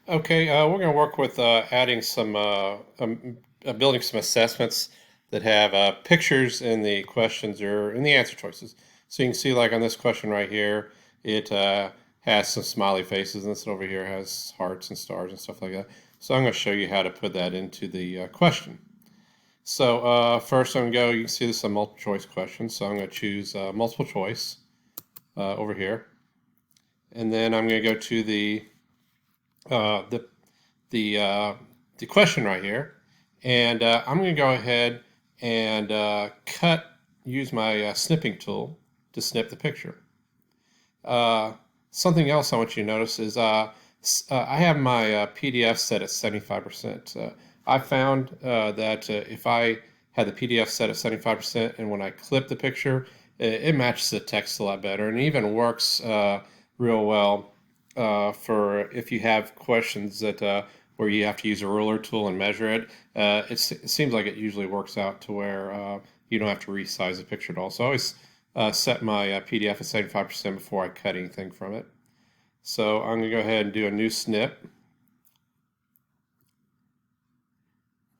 Okay, we're going to work with adding some, building some assessments that have pictures in the questions or in the answer choices. So you can see, like on this question right here, it has some smiley faces, and this over here has hearts and stars and stuff like that. So I'm going to show you how to put that into the question. So first I'm going to go, you can see this is a multiple choice question, so I'm going to choose multiple choice over here. And then I'm going to go to uh, the the uh, the question right here, and I'm going to go ahead and use my snipping tool to snip the picture. Uh, Something else I want you to notice is I have my PDF set at 75%. I found that if I had the PDF set at 75%, and when I clip the picture, it matches the text a lot better, and it even works real well for if you have questions that where you have to use a ruler tool and measure it. It seems like it usually works out to where you don't have to resize the picture at all. So I always set my PDF at 75% before I cut anything from it. So I'm going to go ahead and do a new snip.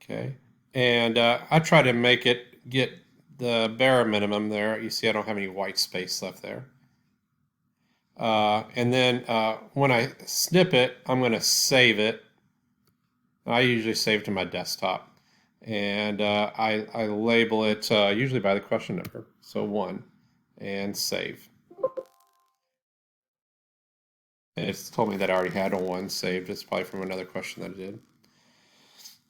Okay. And I try to make it get the bare minimum there. You see I don't have any white space left there. And then when I snip it, I'm going to save it. I usually save it to my desktop. And I label it usually by the question number. So 1 and save. It's told me that I already had a 1 saved. It's probably from another question that I did.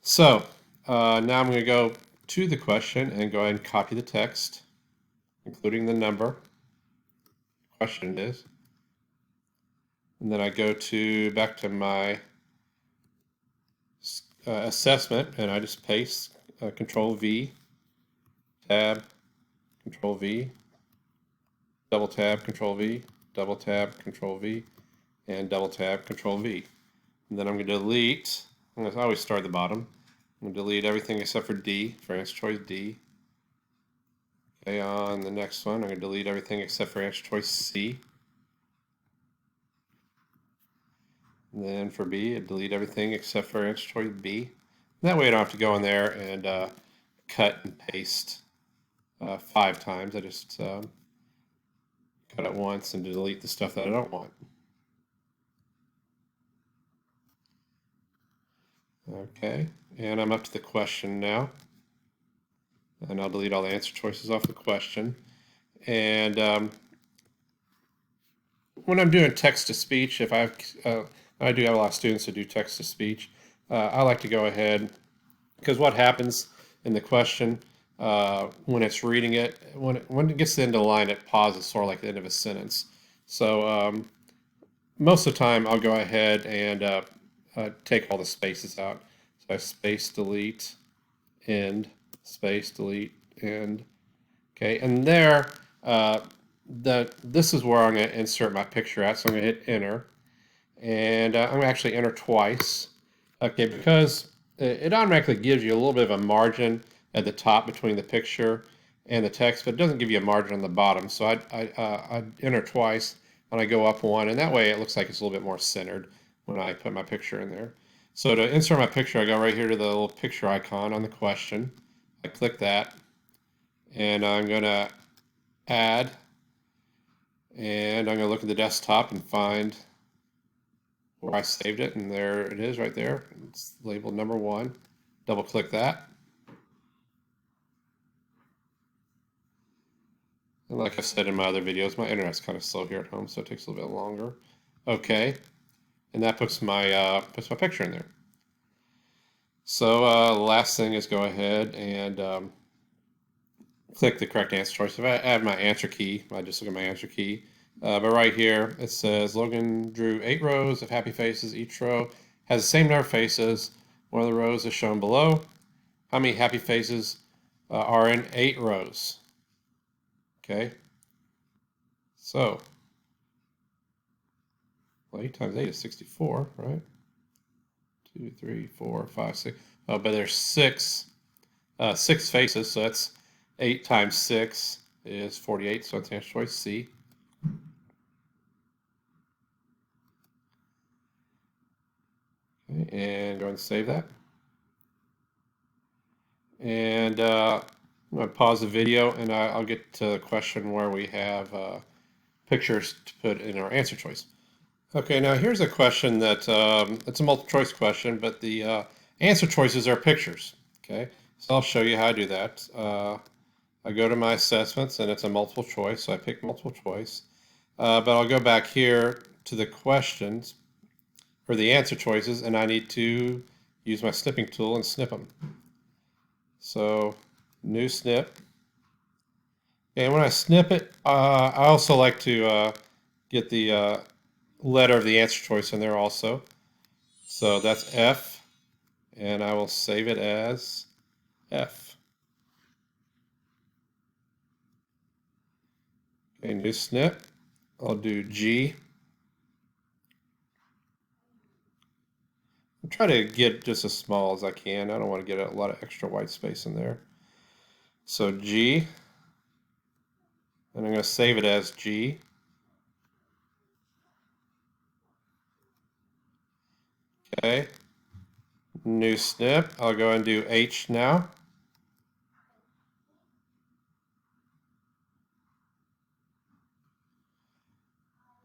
So now I'm going to go to the question and go ahead and copy the text, including the number. The question is. And then I go back to my assessment, and I just paste Control V, Tab, Control V, double tab, Control V, double tab, Control V, and double tab, Control V. And then I'm going to delete. I always start at the bottom. I'm going to delete everything except for D, for answer choice D. Okay, on the next one, I'm going to delete everything except for answer choice C. And then for B, I delete everything except for answer choice B. And that way I don't have to go in there and cut and paste 5 times. I just cut it once and delete the stuff that I don't want. Okay, and I'm up to the question now. And I'll delete all the answer choices off the question. And when I'm doing text to speech, if I do have a lot of students that do text to speech, I like to go ahead, because what happens in the question when it's reading it, when it gets to the end of the line, it pauses, sort of like the end of a sentence. So most of the time, I'll go ahead and take all the spaces out. So I space delete, end, space delete, end. Okay, and there, this is where I'm going to insert my picture at. So I'm going to hit enter, and I'm going to actually enter twice. Okay, because it automatically gives you a little bit of a margin at the top between the picture and the text, but it doesn't give you a margin on the bottom. So I enter twice, and I go up 1, and that way it looks like it's a little bit more centered when I put my picture in there. So to insert my picture, I go right here to the little picture icon on the question. I click that, and I'm going to add, and I'm going to look at the desktop and find where I saved it, and there it is right there. It's labeled number 1. Double click that. And like I said in my other videos, my internet's kind of slow here at home, so it takes a little bit longer. Okay, and that puts my picture in there. So the last thing is go ahead and click the correct answer choice. If I add my answer key, I just look at my answer key. But right here, it says Logan drew 8 rows of happy faces. Each row has the same number of faces. One of the rows is shown below. How many happy faces are in 8 rows? Okay. So, well, 8 times 8 is 64, right? 2, 3, 4, 5, 6. Oh, but there's 6 faces, so that's 8 times 6 is 48, so that's answer choice C. . and go and save that. And I'm going to pause the video, and I'll get to the question where we have pictures to put in our answer choice. Okay, now here's a question that it's a multiple choice question, but the answer choices are pictures. Okay, so I'll show you how I do that. I go to my assessments, and it's a multiple choice, so I pick multiple choice. But I'll go back here to the questions for the answer choices, and I need to use my snipping tool and snip them. So, new snip. And when I snip it, I also like to get the letter of the answer choice in there also. So that's F, and I will save it as F. Okay, new snip. I'll do G. I'll try to get just as small as I can. I don't want to get a lot of extra white space in there. So G, and I'm going to save it as G. Okay, new snip. I'll go and do H now.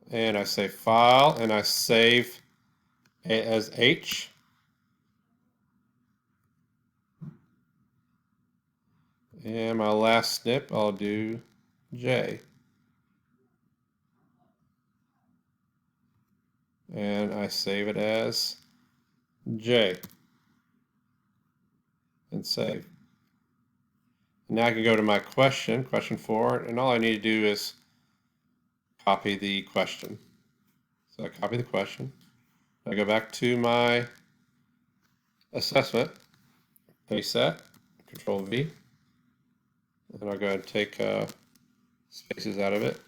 And I say File, and I save it as H. And my last snip, I'll do J. And I save it as J. And save. And now I can go to my question 4, and all I need to do is copy the question. So I copy the question. I go back to my assessment, paste that, Control V, and I'll go ahead and take spaces out of it.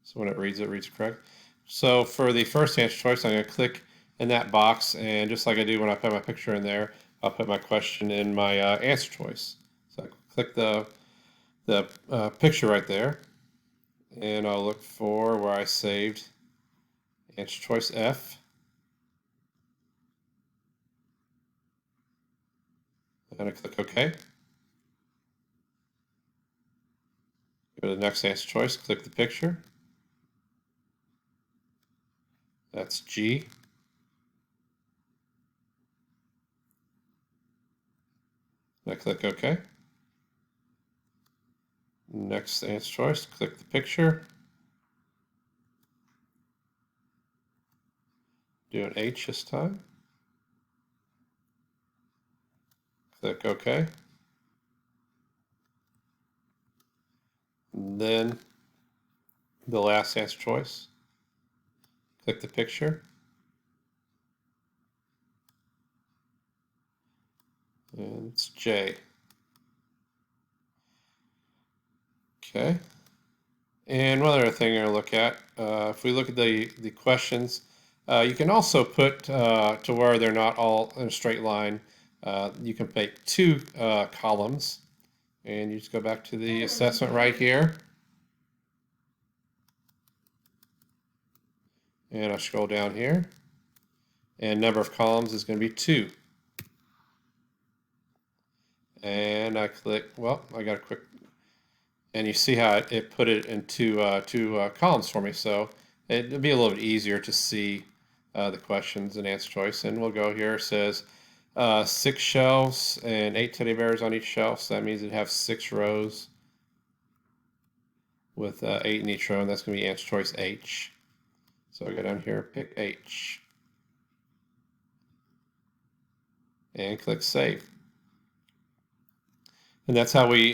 So when it reads correct. So for the first answer choice, I'm going to click in that box, and just like I do when I put my picture in there, I'll put my question in my answer choice. So I click the picture right there, and I'll look for where I saved answer choice F. And I click OK. Go to the next answer choice, click the picture. That's G. And I click OK. Next answer choice, click the picture. Do an H this time. Click OK. And then the last answer choice. Click the picture. And it's J. Okay. And one other thing I'm going to look at, if we look at the questions, you can also put to where they're not all in a straight line, you can make 2 columns. And you just go back to the assessment right here. And I'll scroll down here. And number of columns is going to be 2. And I click, well, I got a quick, and you see how it put it into two columns for me. So it'll be a little bit easier to see the questions and answer choice. And we'll go here. It says 6 shelves and 8 teddy bears on each shelf. So that means it have 6 rows with 8 in each row, and that's going to be answer choice H. So I go down here, pick H, and click Save. And that's how we